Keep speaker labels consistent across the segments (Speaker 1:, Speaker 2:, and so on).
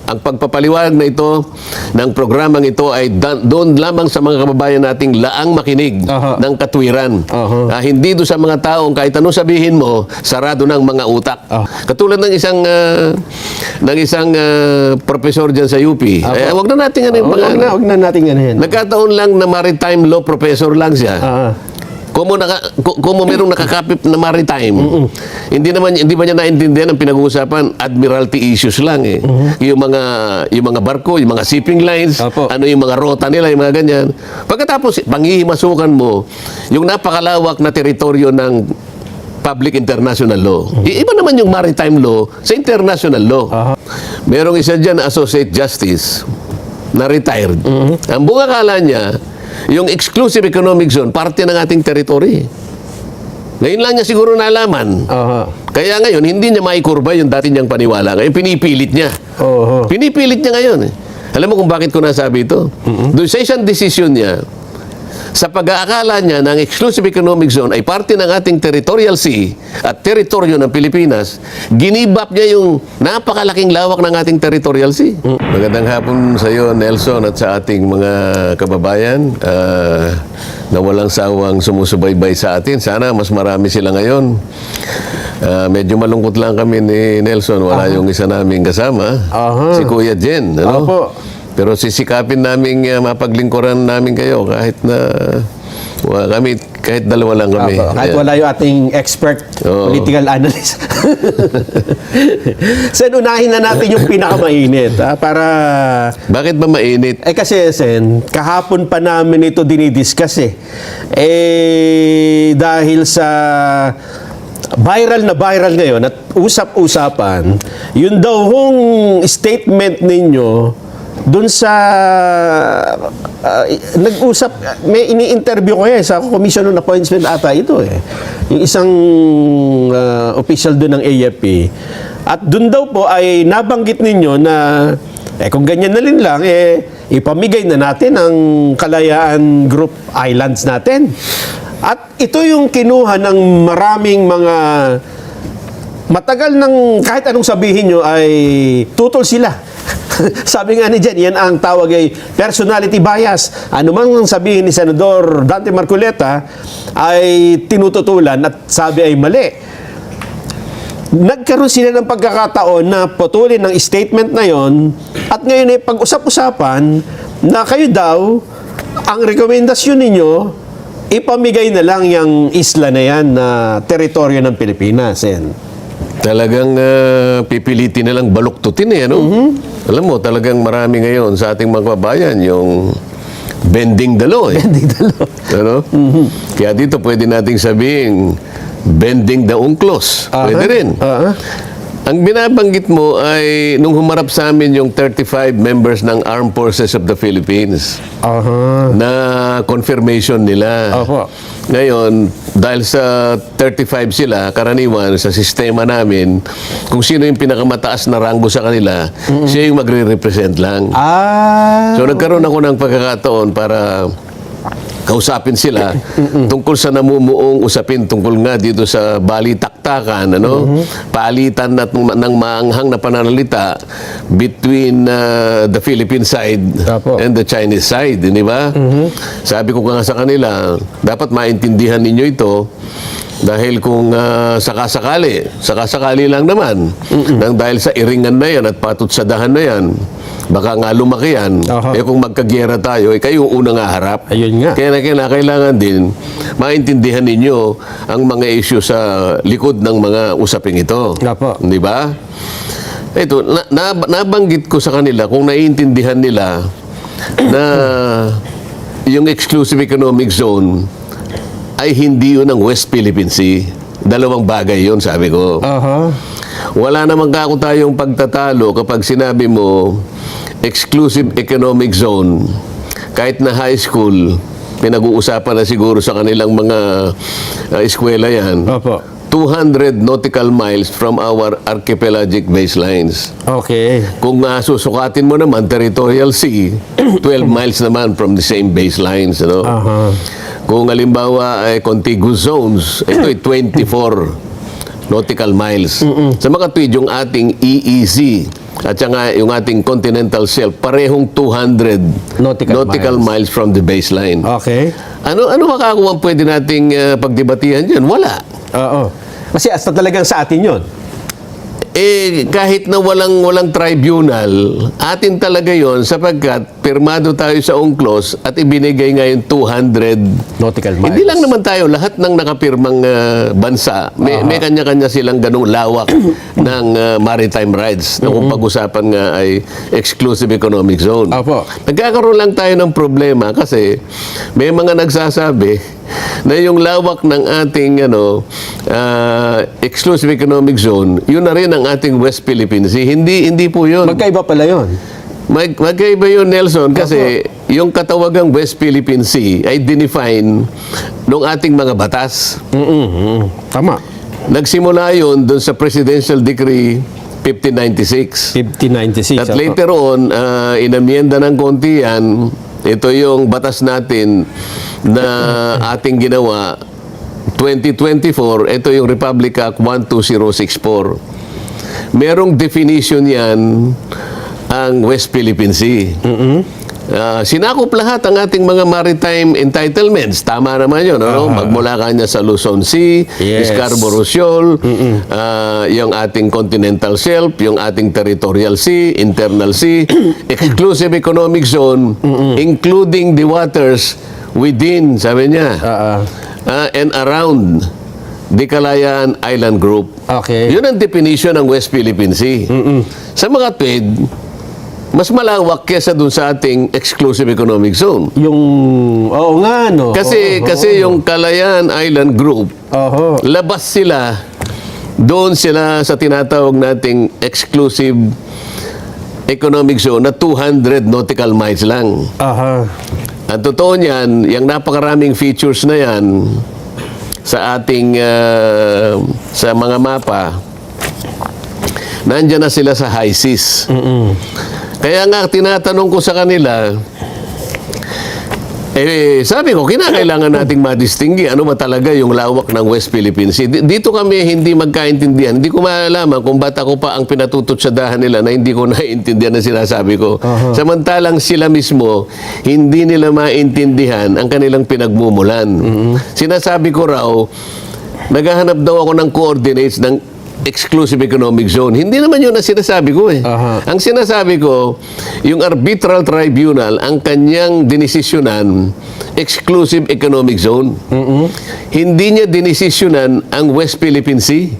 Speaker 1: Ang pagpapaliwanag na ito ng programang ito ay doon lamang sa mga kababayan nating laang makinig ng katwiran. Hindi doon sa mga taong kahit anong sabihin mo, sarado ng mga utak. Katulad ng isang professor dyan sa UP. Wag na natin ano yung pangalan.
Speaker 2: Wag na natin yan.
Speaker 1: Nagkataon lang na maritime law professor lang siya. Kung merong nakakapit na maritime, hindi ba niya naintindihan ang pinag-uusapan? Admiralty issues lang eh. Yung mga barko, yung mga shipping lines, ano yung mga rota nila, yung mga ganyan. Pagkatapos, panghihimasukan mo yung napakalawak na teritoryo ng public international law. Iba naman yung maritime law sa international law. Merong isa dyan na associate justice na retired. Ang buong akala niya, yung exclusive economic zone, parte ng ating territory. Ngayon lang niya siguro nalaman. Kaya ngayon, hindi niya maikurba yung dati niyang paniwala. Ngayon, pinipilit niya. Pinipilit niya ngayon. Alam mo kung bakit ko nasabi ito? Doon sa isang desisyon niya, sa pag-aakala niya ng exclusive economic zone ay parte ng ating territorial sea at teritoryo ng Pilipinas, ginibap niya yung napakalaking lawak ng ating territorial sea. Magandang hapon sa iyo, Nelson, at sa ating mga kababayan na walang sawang sumusubaybay sa atin. Sana mas marami sila ngayon. Medyo malungkot lang kami ni Nelson. Wala yung isa naming kasama, si Kuya Jen. Ano? Pero sisikapin namin mapaglingkuran namin kayo kahit na kahit dalawa lang kami.
Speaker 2: Kahit wala yung ating expert political analyst. Sen, unahin na natin yung pinakamainit. Para...
Speaker 1: Bakit ba mainit?
Speaker 2: Kasi, Sen, kahapon pa namin ito dinidiscuss eh. Dahil sa... viral ngayon at usap-usapan, yun daw hong statement ninyo doon sa nag-usap, may ini-interview ko sa Commission on Appointments ata ito yung isang official doon ng AFP, at doon daw po ay nabanggit ninyo na kung ganyan na rin lang ipamigay na natin ang Kalayaan Group Islands natin, at ito yung kinuha ng maraming mga matagal ng kahit anong sabihin nyo ay tutol sila. Sabi nga ni Jen, yan ang tawag ay personality bias. Ano mang sabihin ni Senador Dante Marcoleta ay tinututulan at sabi ay mali. Nagkaroon sila ng pagkakataon na putulin ng statement na yon, at ngayon ay pag-usap-usapan na kayo daw, ang rekomendasyon ninyo, ipamigay na lang yung isla na yan na teritoryo ng Pilipinas.
Speaker 1: Talagang pipilitin na lang baluktutin ano? Alam mo, talagang marami ngayon sa ating mga kababayan yung bending the law.
Speaker 2: Bending the law.
Speaker 1: Ano? Kaya dito pwede nating sabihin bending the unclos. Pwede rin. Ang binabanggit mo ay nung humarap sa amin yung 35 members ng Armed Forces of the Philippines na confirmation nila. Ngayon, dahil sa 35 sila, karaniwan sa sistema namin, kung sino yung pinakamataas na ranggo sa kanila, siya yung magre-represent lang. So nagkaroon ako ng pagkakataon para kausapin sila tungkol sa namumuong usapin tungkol nga dito sa balitaktakan, palitan ng maanghang na pananalita between the Philippine side and the Chinese side, di ba? Sabi ko nga sa kanila, dapat maintindihan ninyo ito dahil kung sakasakali lang naman, nang dahil sa iringan na yan at patutsadahan na yan, baka nga lumaki yan. Kung magkagyera tayo, kayo yung unang haharap.
Speaker 2: Ayun nga.
Speaker 1: Kaya kailangan din maintindihan ninyo ang mga issue sa likod ng mga usaping ito. Di ba? Ito, nabanggit ko sa kanila kung naiintindihan nila na yung exclusive economic zone ay hindi yun ang West Philippine Sea. Dalawang bagay yun, sabi ko. Wala namang kako tayong pagtatalo kapag sinabi mo exclusive economic zone. Kahit na high school, pinag-uusapan na siguro sa kanilang mga eskwela yan. 200 nautical miles from our archipelagic baselines. Kung susukatin mo naman, territorial sea, 12 miles naman from the same baselines. Kung halimbawa ay contiguous zones, ito ay 24 nautical miles. Sa mga tweed, yung ating EEZ, at saka yung ating continental shelf, parehong 200
Speaker 2: Nautical
Speaker 1: miles from the baseline.
Speaker 2: Okay.
Speaker 1: Ano makakuha pwede nating pagdebatihan dyan? Wala.
Speaker 2: Oo. Kasi hasta talagang sa atin yun.
Speaker 1: Kahit na walang tribunal, atin talaga yon sapagkat pirmado tayo sa UNCLOS at ibinigay ngayon 200
Speaker 2: Nautical miles.
Speaker 1: Hindi lang naman tayo, lahat ng nakapirmang bansa, may kanya-kanya silang ganung lawak ng maritime rights na kung pag-usapan nga ay exclusive economic zone.
Speaker 2: Opo.
Speaker 1: Nagkakaroon lang tayo ng problema kasi may mga nagsasabi na yung lawak ng ating exclusive economic zone, yun na rin ang ating West Philippine Sea. Hindi po yun.
Speaker 2: Magkaiba pala yun.
Speaker 1: Magkaiba yun, Nelson, kasi yung katawagang West Philippine Sea ay dinefine ng ating mga batas.
Speaker 2: Tama.
Speaker 1: Nagsimula yun doon sa Presidential Decree 1596.
Speaker 2: 1596.
Speaker 1: At later on, inamyenda ng konti yan. Ito yung batas natin na ating ginawa 2024. Ito yung Republic Act 12064. Merong definition yan ang West Philippine Sea. Sinakop lahat ang ating mga maritime entitlements. Tama naman yun. Ano? Magmula kanya sa Luzon Sea,
Speaker 2: Yes.
Speaker 1: Scarborough Shoal, yung ating continental shelf, yung ating territorial sea, internal sea, exclusive economic zone, including the waters within, sabi niya, and around the Kalayaan Island Group.
Speaker 2: Okay.
Speaker 1: Yun ang definition ng West Philippine Sea. Sa mga tweed, mas malawak kesa dun sa ating exclusive economic zone.
Speaker 2: Yung, oo nga, no?
Speaker 1: Kasi yung Kalayaan Island Group, labas sila, doon sila sa tinatawag nating exclusive economic zone na 200 nautical miles lang. Ang totoo niyan, yung napakaraming features na yan sa ating sa mga mapa, nandyan na sila sa high seas. Kaya nga, tinatanong ko sa kanila, sabi ko, kinakailangan nating madistinggi ano ba talaga yung lawak ng West Philippine Sea. Dito kami hindi magkaintindihan. Hindi ko malaman kung ba't ako pa ang pinatututsadahan nila na hindi ko naiintindihan na sinasabi ko. Samantalang sila mismo, hindi nila maintindihan ang kanilang pinagmumulan. Sinasabi ko raw, naghahanap daw ako ng coordinates ng exclusive economic zone. Hindi naman yun ang sinasabi ko eh. Ang sinasabi ko, yung arbitral tribunal, ang kanyang dinesisyonan, exclusive economic zone. Hindi niya dinesisyonan ang West Philippine Sea.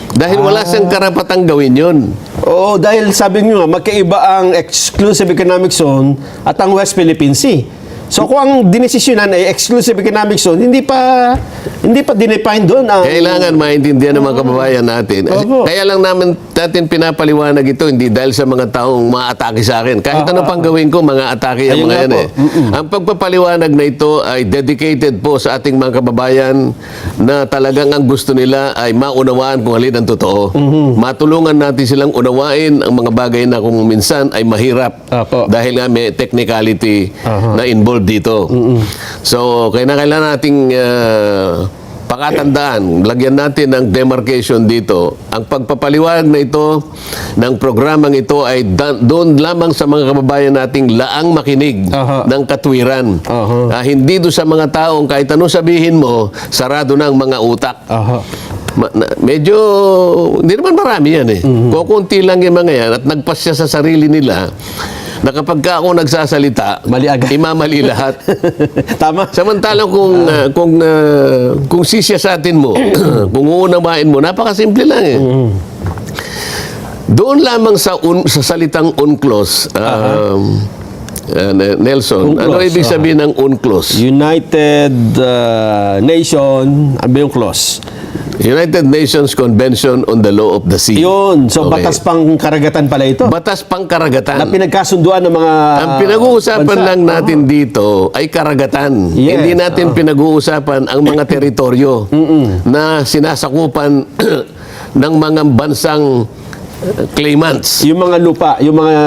Speaker 1: Dahil wala siyang karapatang gawin yun.
Speaker 2: Oo, dahil sabi nyo nga, magkaiba ang exclusive economic zone at ang West Philippine Sea. So kung ang dinesisyonan ay exclusive economic zone, hindi pa dinefine doon ang...
Speaker 1: Kailangan maintindihan ng mga kababayan natin. Kaya lang natin pinapaliwanag ito, hindi dahil sa mga taong maatake sa akin. Kahit ano pang gawin ko, mga atake ang mga yan eh. Ang pagpapaliwanag na ito ay dedicated po sa ating mga kababayan na talagang ang gusto nila ay maunawaan kung alin ang totoo. Matulungan natin silang unawain ang mga bagay na kung minsan ay mahirap. Dahil nga may technicality na involved dito. So, kailangan nating pakatandaan, lagyan natin ng demarcation dito. Ang pagpapaliwanag na ito ng programang ito ay doon lamang sa mga kababayan nating laang makinig ng katwiran. Hindi doon sa mga taong kahit anong sabihin mo, sarado ng mga utak. Medyo, hindi naman marami yan eh. Kukunti lang yung mga yan at nagpasya sa sarili nila na kapag ka ako nagsasalita,
Speaker 2: Mali agad.
Speaker 1: imamali lahat.
Speaker 2: Tama.
Speaker 1: Samantalang kung sisyasatin mo, kung uunawain mo, napakasimple lang eh. Doon lamang sa salitang UNCLOS, Nelson,
Speaker 2: UNCLOS,
Speaker 1: ano ibig sabihin ng UNCLOS?
Speaker 2: United Nation, ano ba yung clause?
Speaker 1: United Nations Convention on the Law of the Sea.
Speaker 2: Yun. So,
Speaker 1: Okay.
Speaker 2: batas pang karagatan pala ito.
Speaker 1: Batas pang karagatan.
Speaker 2: Na pinagkasunduan ng mga
Speaker 1: Ang pinag-uusapan
Speaker 2: bansa.
Speaker 1: lang natin dito ay karagatan.
Speaker 2: Yes.
Speaker 1: Hindi natin pinag-uusapan ang mga teritoryo na sinasakupan ng mga bansang claimants.
Speaker 2: Yung mga lupa, yung mga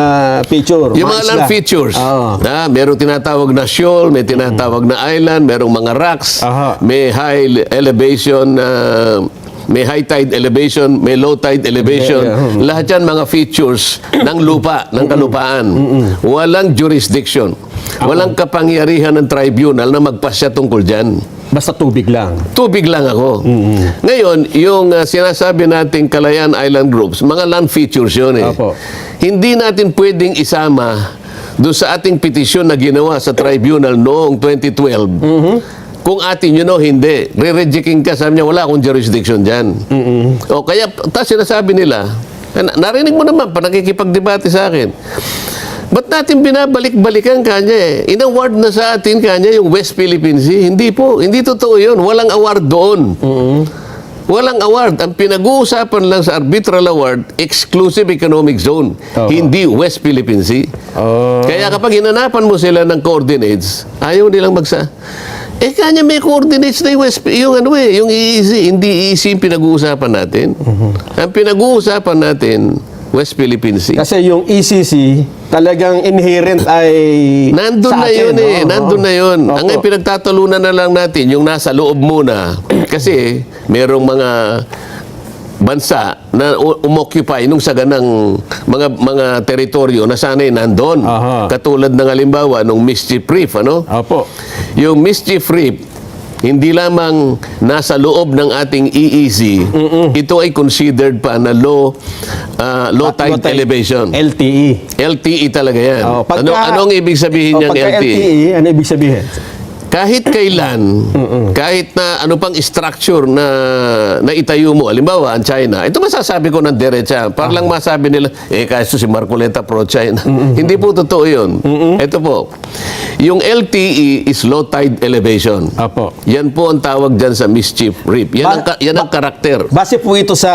Speaker 2: feature.
Speaker 1: Yung mga land
Speaker 2: isla.
Speaker 1: features.
Speaker 2: Oo.
Speaker 1: Merong tinatawag na shoal, may tinatawag na island, merong mga rocks, may high elevation may high tide elevation, may low tide elevation. Lahat yan mga features ng lupa, ng kalupaan. Walang jurisdiction. Walang kapangyarihan ng tribunal na magpasya tungkol dyan.
Speaker 2: Basta tubig lang.
Speaker 1: Tubig lang ako. Ngayon, yung sinasabi nating Kalayaan Island Groups, mga land features yun eh.
Speaker 2: Opo.
Speaker 1: Hindi natin pwedeng isama doon sa ating petisyon na ginawa sa tribunal noong 2012. Kung atin yun o hindi, re-rejecting ka, sabi niya, wala akong jurisdiction dyan. O kaya, sinasabi nila, narinig mo naman, pa nakikipagdebate sa akin. Ba't natin binabalik-balikan kanya eh? In-award na sa atin kanya yung West Philippine Sea. Hindi po. Hindi totoo yun. Walang award doon. Walang award. Ang pinag-uusapan lang sa arbitral award, exclusive economic zone. Hindi West Philippine Sea. Kaya kapag hinanapan mo sila ng coordinates, ayaw nilang kanya may coordinates na yung EEZ. Hindi EEZ yung pinag-uusapan natin. Ang pinag-uusapan natin, West Philippine Sea.
Speaker 2: Kasi yung ECC, talagang inherent ay
Speaker 1: nandun
Speaker 2: sa
Speaker 1: na
Speaker 2: atin,
Speaker 1: yun eh. Nandun na yun.
Speaker 2: Opo.
Speaker 1: Ang pinagtatalunan na lang natin, yung nasa loob muna. Kasi merong mga bansa na umoccupy nung saganang mga teritoryo na sana'y nandun.
Speaker 2: Aha.
Speaker 1: Katulad ng halimbawa, nung Mischief Reef, ano?
Speaker 2: Opo.
Speaker 1: Yung Mischief Reef, hindi lamang nasa loob ng ating EEZ, ito ay considered pa na low tide elevation.
Speaker 2: LTE.
Speaker 1: LTE talaga yan.
Speaker 2: Pagka-
Speaker 1: Anong ibig sabihin niyang
Speaker 2: Pagka
Speaker 1: LTE?
Speaker 2: LTE, ano ibig sabihin?
Speaker 1: Kahit kailan, kahit na ano pang structure na itayo mo, halimbawa ang China, ito masasabi ko ng derecha, para lang masabi nila, kahit si Marcoleta pro-China. Hindi po totoo yun. Ito po, yung LTE is low tide elevation.
Speaker 2: Apo.
Speaker 1: Yan po ang tawag dyan sa Mischief Reef. Yan ang karakter.
Speaker 2: Base po ito sa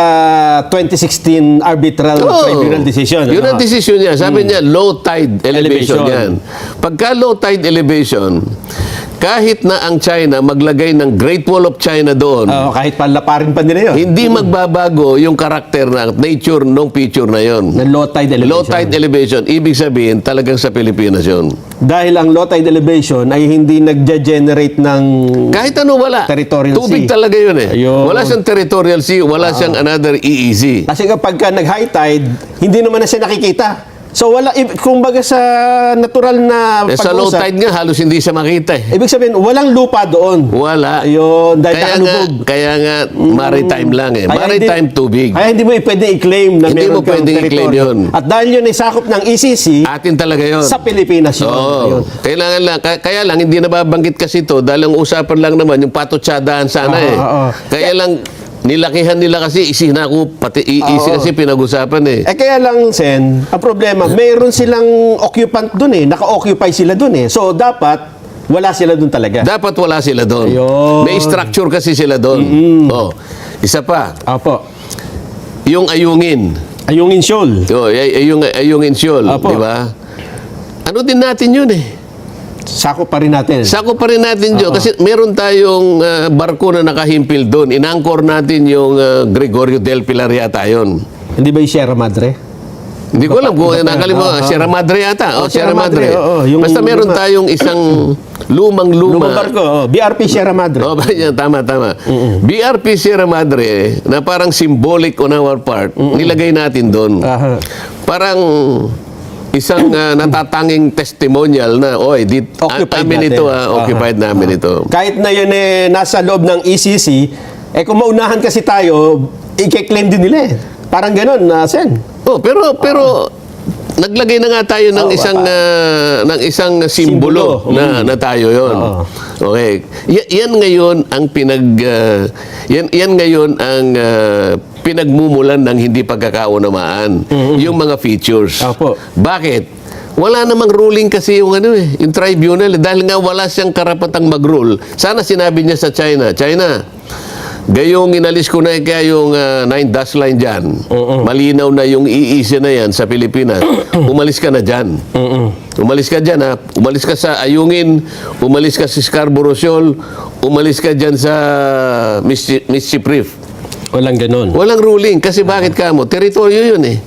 Speaker 2: 2016 arbitral tribunal decision.
Speaker 1: Yun ang decision niya. Sabi niya, low tide elevation
Speaker 2: Elevation.
Speaker 1: yan. Pagka low tide elevation, kahit na ang China maglagay ng Great Wall of China doon,
Speaker 2: Kahit palaparin pa nila yun.
Speaker 1: hindi magbabago yung karakter na nature ng picture na yon.
Speaker 2: Na low tide elevation.
Speaker 1: Low tide elevation, ibig sabihin talagang sa Pilipinas yun.
Speaker 2: Dahil ang low tide elevation ay hindi nagja-generate ng
Speaker 1: Kahit ano wala.
Speaker 2: Territorial
Speaker 1: Tubig
Speaker 2: sea.
Speaker 1: talaga yun eh.
Speaker 2: Ayun.
Speaker 1: Wala siyang territorial sea, wala siyang another EEZ.
Speaker 2: Kasi kapag nag-high tide, hindi naman na siya nakikita. So wala, kumbaga sa natural na
Speaker 1: Sa low
Speaker 2: pag-usap,
Speaker 1: tide nga, halos hindi siya makita eh.
Speaker 2: ibig sabihin, walang lupa doon.
Speaker 1: Wala.
Speaker 2: Ayun, dahil nakalubog.
Speaker 1: Kaya nga, maritime lang eh. Maritime tubig.
Speaker 2: Kaya hindi mo pwede i-claim na
Speaker 1: Hindi
Speaker 2: meron
Speaker 1: mo
Speaker 2: kang
Speaker 1: pwedeng i-claim
Speaker 2: teritoryo.
Speaker 1: yun.
Speaker 2: At dahil yun ay sakop ng ECC,
Speaker 1: Atin talaga yun.
Speaker 2: sa Pilipinas yun.
Speaker 1: Oo.
Speaker 2: Ayun.
Speaker 1: Kailangan lang. Kaya lang, hindi nababanggit kasi ito dahil ang usapan lang naman yung patutsadahan sana eh.
Speaker 2: Oo.
Speaker 1: Kaya lang, nilakihan nila kasi isinako, pati iisi kasi pinag-usapan eh.
Speaker 2: Kaya lang, Sen, ang problema, mayroon silang occupant dun eh. Naka-occupy sila dun eh. So, dapat, wala sila dun talaga.
Speaker 1: Dapat wala sila doon.
Speaker 2: Ayun.
Speaker 1: May structure kasi sila doon. Oh. Isa pa,
Speaker 2: Apo.
Speaker 1: yung ayungin.
Speaker 2: Ayungin Shoal.
Speaker 1: Oh, ayungin Shoal,
Speaker 2: Apo.
Speaker 1: di ba? Ano din natin yun eh.
Speaker 2: Sakop pa rin natin.
Speaker 1: Sako pa rin natin yun. Kasi meron tayong barko na nakahimpil doon. Inangkor natin yung Gregorio del Pilar yata yun.
Speaker 2: Hindi ba yung Sierra Madre?
Speaker 1: Hindi ko alam kung nakalimutan. Sierra Madre yata.
Speaker 2: Sierra
Speaker 1: Sierra Madre.
Speaker 2: Madre, oo. Yung
Speaker 1: Basta meron tayong isang lumang-luma.
Speaker 2: Lumang barko. BRP Sierra Madre.
Speaker 1: Oh, tama. BRP Sierra Madre na parang symbolic on our part, nilagay natin doon.
Speaker 2: Aha.
Speaker 1: Parang isang natatanging testimonial na,
Speaker 2: Occupied
Speaker 1: amin
Speaker 2: natin.
Speaker 1: ito, occupied namin ito.
Speaker 2: Kahit na yun eh, nasa loob ng ECC, kung maunahan kasi tayo, i-claim din nila eh. Parang ganun, Sen.
Speaker 1: Oh, pero naglagay na nga tayo ng isang simbolo na tayo 'yon. Okay. Yan ngayon ang yan ngayon ang pinagmumulan ng hindi pagkakaunamaan, yung mga features.
Speaker 2: Opo.
Speaker 1: Bakit? Wala namang ruling kasi yung yung tribunal dahil nga wala siyang karapatang mag-rule. Sana sinabi niya sa China, gayong inalis ko na kaya yung 9 dash line dyan. Malinaw na yung EEZ na yan sa Pilipinas. Umalis ka na dyan. Umalis ka dyan ha. Umalis ka sa Ayungin, umalis ka sa Scarborough Shoal, umalis ka dyan sa Mischief Reef.
Speaker 2: Walang ganun.
Speaker 1: Walang ruling kasi bakit ka mo? Teritoryo yun eh.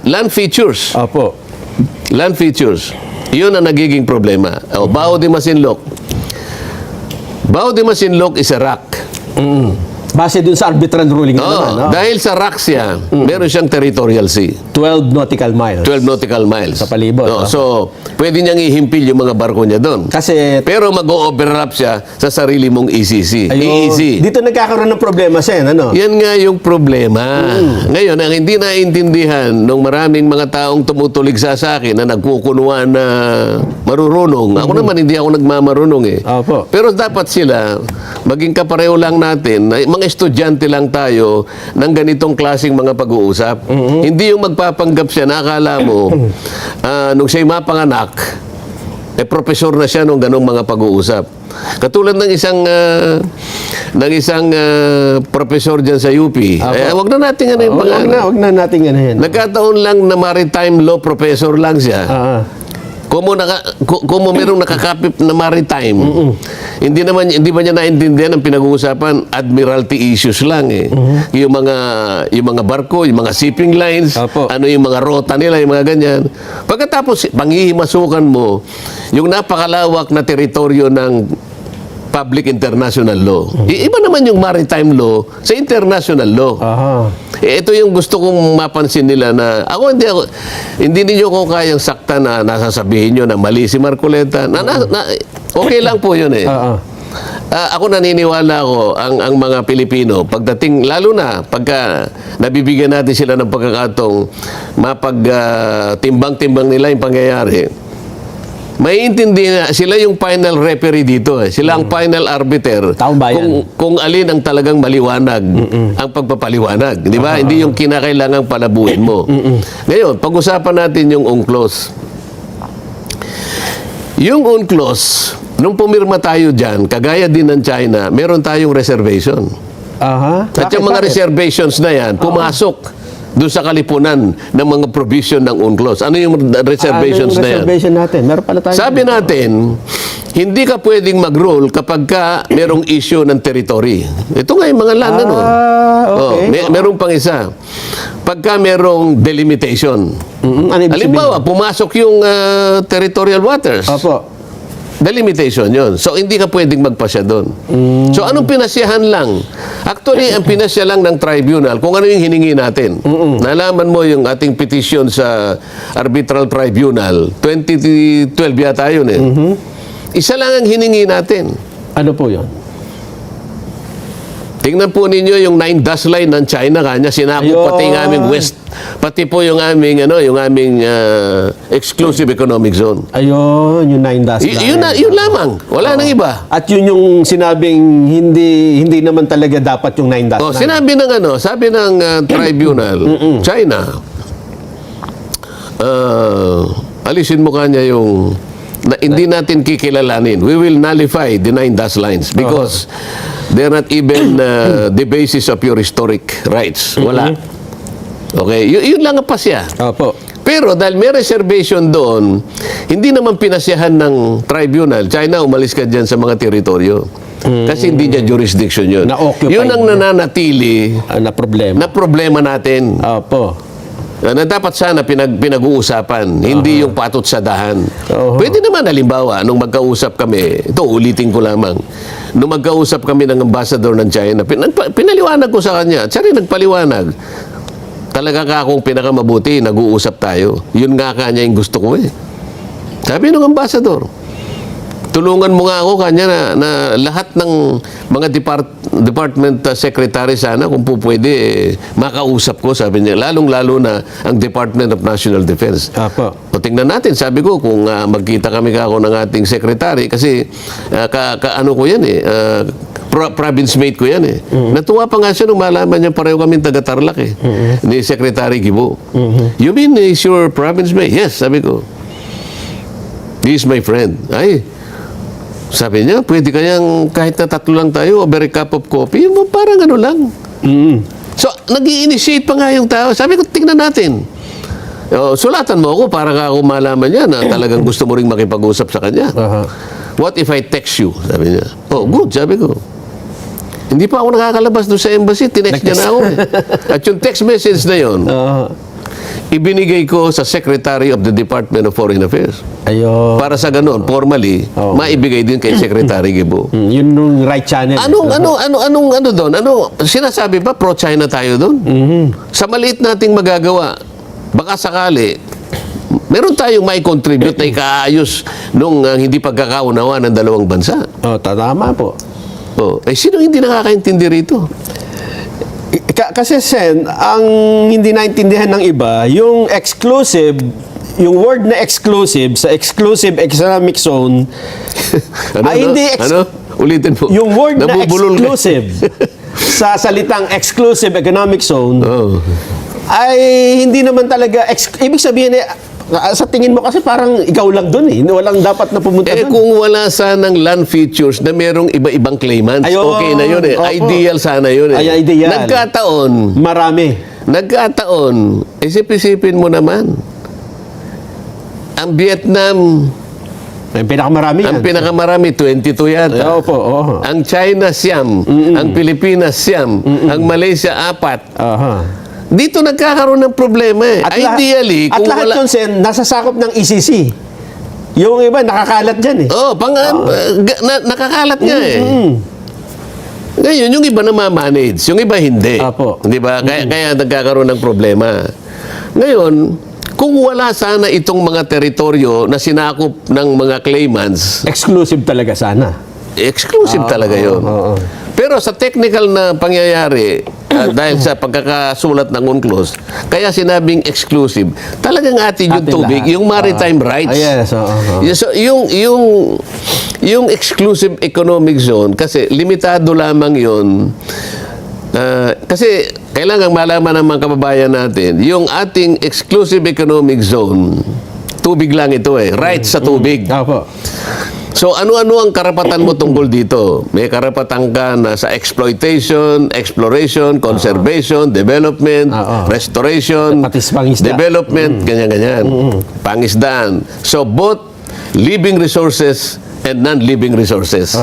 Speaker 1: Land features.
Speaker 2: Opo.
Speaker 1: Land features. Yun ang nagiging problema. Bao de Masinloc. Bao de Masinloc is a rock.
Speaker 2: Base dun sa arbitral ruling na
Speaker 1: Oo,
Speaker 2: naman. No?
Speaker 1: dahil sa Raxia, meron siyang territorial sea.
Speaker 2: 12 nautical miles.
Speaker 1: 12 nautical miles.
Speaker 2: Sa palibot,
Speaker 1: Oo,
Speaker 2: oh.
Speaker 1: so, pwede niyang ihimpil yung mga barko niya doon.
Speaker 2: Kasi
Speaker 1: Pero mag-o-overlap siya sa sarili mong ECC. EEZ.
Speaker 2: dito nagkakaroon ng problema, Sen. Ano?
Speaker 1: Yan nga yung problema. Ngayon, ang hindi naintindihan ng maraming mga taong tumutulig sa akin na nagkukunuan na marurunong. Ako naman, hindi ako nagmamarunong eh.
Speaker 2: Opo.
Speaker 1: Pero dapat sila, maging kapareho lang natin, mga estudyante lang tayo ng ganitong klaseng mga pag-uusap. Hindi yung magpapanggap siya na akala mo, nung siya'y mapanganak, profesor na siya nung ganong mga pag-uusap. Katulad ng isang profesor dyan sa UP. Wag na natin ano yung pangalan.
Speaker 2: Wag na natin yan.
Speaker 1: Nagkataon lang na maritime law professor lang siya. Kung merong nakakapit na maritime, hindi ba niya naintindihan ang pinag-uusapan? Admiralty issues lang eh. Yung mga barko, yung mga shipping lines,
Speaker 2: Opo.
Speaker 1: ano yung mga rota nila, yung mga ganyan. Pagkatapos, panghihimasukan mo yung napakalawak na teritoryo ng public international law. Iba naman yung maritime law sa international law.
Speaker 2: Aha.
Speaker 1: Ito yung gusto kong mapansin nila na hindi ninyo ko kayang sakta na nasasabihin nyo na mali si Marcoleta. Okay lang po yun eh. Ako naniniwala ko ang mga Pilipino pagdating lalo na pagka nabibigyan natin sila ng pagkakataong timbang-timbang nila yung pangyayari. Maiintindihan sila yung final referee dito eh. Sila ang final arbiter.
Speaker 2: Taong bayan.
Speaker 1: Kung alin ang talagang maliwanag ang pagpapaliwanag. Di ba? Hindi yung kinakailangang palabuhin mo. Ngayon, pag-usapan natin yung UNCLOS. Yung UNCLOS, nung pumirma tayo dyan, kagaya din ng China, meron tayong reservation.
Speaker 2: Aha.
Speaker 1: At yung mga reservations na yan, pumasok doon sa kalipunan ng mga provision ng UNCLOS. Ano yung reservations na yan?
Speaker 2: Reservation natin. Meron pala tayo.
Speaker 1: Sabi natin, hindi ka pwedeng mag-rule kapag ka merong issue ng territory. Ito nga yung mga land, ano?
Speaker 2: Okay.
Speaker 1: Merong pang isa. Pagka merong delimitation.
Speaker 2: Ano ibig
Speaker 1: Halimbawa, pumasok yung territorial waters.
Speaker 2: Opo.
Speaker 1: Delimitation yon. So, hindi ka pwedeng magpasya doon. So, anong pinasyahan lang? Actually, ang pinasya lang ng tribunal, kung ano yung hiningi natin. Nalaman mo yung ating petition sa arbitral tribunal, 2012 yata yun eh. Isa lang ang hiningi natin.
Speaker 2: Ano po yun?
Speaker 1: Tingnan po ninyo yung 9 dash line ng China kanya sinakop
Speaker 2: Ayun.
Speaker 1: pati yung aming west, pati po yung aming exclusive economic zone.
Speaker 2: Ayun, yung 9 dash line.
Speaker 1: Yun lamang. Wala nang iba.
Speaker 2: At yun yung sinabing hindi naman talaga dapat yung 9 dash line.
Speaker 1: Sinabi ng sabi ng tribunal, China, alisin mo kanya yung hindi natin kikilalanin. We will nullify the 9 dash lines because they're not even the basis of your historic rights. Wala. Okay? Yun lang ang pasya.
Speaker 2: Opo.
Speaker 1: Pero dahil may reservation doon, hindi naman pinasyahan ng tribunal, China, umalis ka dyan sa mga teritoryo. Kasi hindi niya jurisdiction yun.
Speaker 2: Na-occupy
Speaker 1: Yun ang nananatili
Speaker 2: na problema.
Speaker 1: na problema natin.
Speaker 2: Opo.
Speaker 1: Na dapat sana pinag-uusapan, hindi yung patot sa dahan.
Speaker 2: Oo.
Speaker 1: Pwede naman, halimbawa, nung magkausap kami, ito ulitin ko lamang, nung magkausap kami ng ambassador ng China, pinaliwanag ko sa kanya, at siya rin nagpaliwanag, talaga ka akong pinakamabuti, nag-uusap tayo. Yun nga kanya yung gusto ko eh. Sabi ng ambassador, tulungan mo nga ako kanya na lahat ng mga department secretary sana kung po pwede makausap ko, sabi niya, lalong-lalo na ang Department of National Defense.
Speaker 2: Opo.
Speaker 1: O tingnan natin, sabi ko, kung magkita kami ako ng ating secretary, kasi ano ko yan province mate ko yan eh. Natuwa pa nga siya nung malaman niya pareho kami taga-Tarlac eh, ni Secretary Gibo. You mean is your province mate? Yes, sabi ko. He is my friend. Ay, sabi niya, pwede kayang kahit na tatlo lang tayo, over a cup of coffee, parang ano lang. So, nag-i-initiate pa nga yung tao. Sabi ko, tingnan natin. Sulatan mo ako para ka ako malaman niya na talagang gusto mo ring makipag-usap sa kanya. What if I text you? Sabi niya. Oh, good, sabi ko. Hindi pa ako nakakalabas doon sa embassy, tinext niya na ako eh. At yung text message na yon, ibinigay ko sa Secretary of the Department of Foreign Affairs.
Speaker 2: Ayun.
Speaker 1: Para sa ganun, formally, maibigay din kay Secretary Guo.
Speaker 2: Yun yung right channel.
Speaker 1: Ano doon? Sinasabi ba pro-China tayo doon? Sa maliit nating magagawa, baka sakali, meron tayong may contribute na ikaayos nung hindi pagkakaunawa ng dalawang bansa.
Speaker 2: Tama po.
Speaker 1: Sino hindi nakakaintindi rito?
Speaker 2: Kasi Sen, ang hindi naintindihan ng iba, yung exclusive, yung word na exclusive sa exclusive economic zone
Speaker 1: Ulitin po.
Speaker 2: yung word na
Speaker 1: Nabubulol ka.
Speaker 2: exclusive sa salitang exclusive economic zone ay hindi naman talaga ibig sabihin sa tingin mo kasi parang ikaw lang doon walang dapat na pumunta doon.
Speaker 1: Kung wala sanang land features na merong iba-ibang claimants,
Speaker 2: Ayun,
Speaker 1: okay na yun
Speaker 2: opo.
Speaker 1: Ideal sana yun
Speaker 2: Ay, ideal.
Speaker 1: Nagkataon, isip-isipin mo naman, ang Vietnam,
Speaker 2: Ang pinakamarami yan.
Speaker 1: ang pinakamarami, 22 yata.
Speaker 2: Opo.
Speaker 1: Ang China, siyam. Ang Pilipinas, siyam. Ang Malaysia, 4.
Speaker 2: Aha.
Speaker 1: Dito nagkakaroon ng problema Ideally,
Speaker 2: At
Speaker 1: kung
Speaker 2: lahat
Speaker 1: wala...
Speaker 2: yun, Sen, nasasakop ng ECC. Yung iba, nakakalat dyan
Speaker 1: nakakalat nga Ngayon, yung iba na ma-manage, yung iba hindi.
Speaker 2: Apo.
Speaker 1: Di ba? Kaya nagkakaroon ng problema. Ngayon, kung wala sana itong mga teritoryo na sinakop ng mga claimants,
Speaker 2: Exclusive talaga sana.
Speaker 1: exclusive talaga yun. Pero sa technical na pangyayari, dahil sa pagkakasulat ng UNCLOS, kaya sinabing exclusive, talagang atin yung
Speaker 2: Atin
Speaker 1: tubig,
Speaker 2: lahat.
Speaker 1: yung maritime rights.
Speaker 2: Yes,
Speaker 1: So, yung exclusive economic zone, kasi limitado lamang yun. Kasi kailangan malaman ng mga kababayan natin, yung ating exclusive economic zone, tubig lang ito rights sa tubig.
Speaker 2: Opo.
Speaker 1: So ano-ano ang karapatan mo tungkol dito? May karapatan ka na sa exploitation, exploration, conservation, development, restoration,
Speaker 2: Pati sa pangisda.
Speaker 1: development, ganyan-ganyan. Pangisdaan. So both living resources and non-living resources.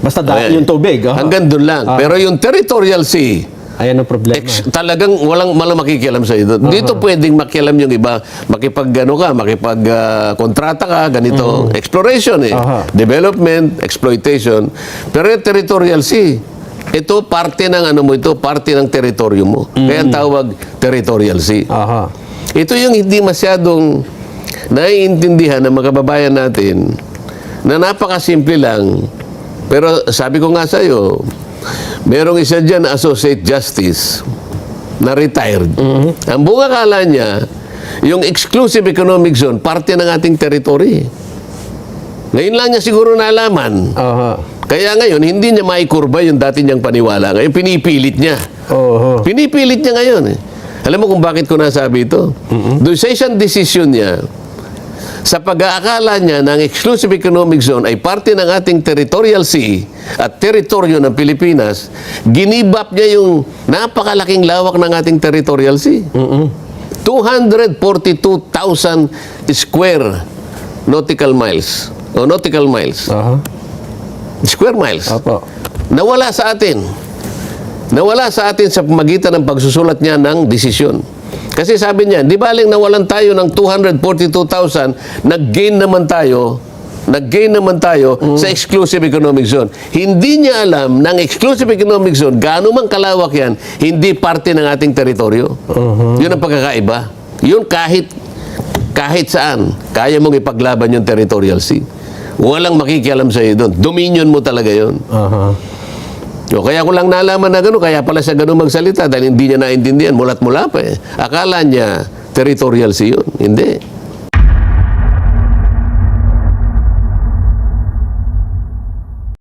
Speaker 2: Basta dahil
Speaker 1: Ayan.
Speaker 2: yung tubig.
Speaker 1: Hanggang doon lang. Pero yung territorial sea,
Speaker 2: Ayan ang problema.
Speaker 1: talagang walang makikialam sa ito. Dito pwedeng makialam yung iba, makipag-kontrata ka, ganito. Exploration development, exploitation. Pero yung territorial sea, ito parte ng parte ng teritoryo mo. Kaya ang tawag territorial sea. Ito yung hindi masyadong naiintindihan ng mga kababayan natin na napakasimple lang. Pero sabi ko nga sa iyo, merong isa dyan na Associate Justice na retired. Ang bunga akala niya, yung exclusive economic zone, parte ng ating territory. Ngayon lang niya siguro nalaman. Kaya ngayon, hindi niya maikurba yung dati niyang paniwala. Ngayon, pinipilit niya. Pinipilit niya ngayon. Alam mo kung bakit ko nasabi ito? Doon sa isang decision niya, sa pag-aakala niya ng exclusive economic zone ay parte ng ating territorial sea at teritoryo ng Pilipinas, ginibap niya yung napakalaking lawak ng ating territorial sea. 242,000 square nautical miles. O nautical miles. Square miles. Nawala sa atin. Nawala sa atin sa pamagitan ng pagsusulat niya ng desisyon. Kasi sabi niya, di baling nawalan tayo ng 242,000, nag-gain naman tayo sa exclusive economic zone. Hindi niya alam ng exclusive economic zone, gaano man kalawak yan, hindi parte ng ating teritoryo. Yun ang pagkakaiba. Yun kahit saan, kaya mong ipaglaban yung territorial sea. Walang makikialam sa iyo doon. Dominion mo talaga yun. O, kaya ko lang nalaman na gano'n, kaya pala siya gano'n magsalita dahil hindi niya naintindihan, mulat-mula pa Akala niya territorial sea yun. Hindi.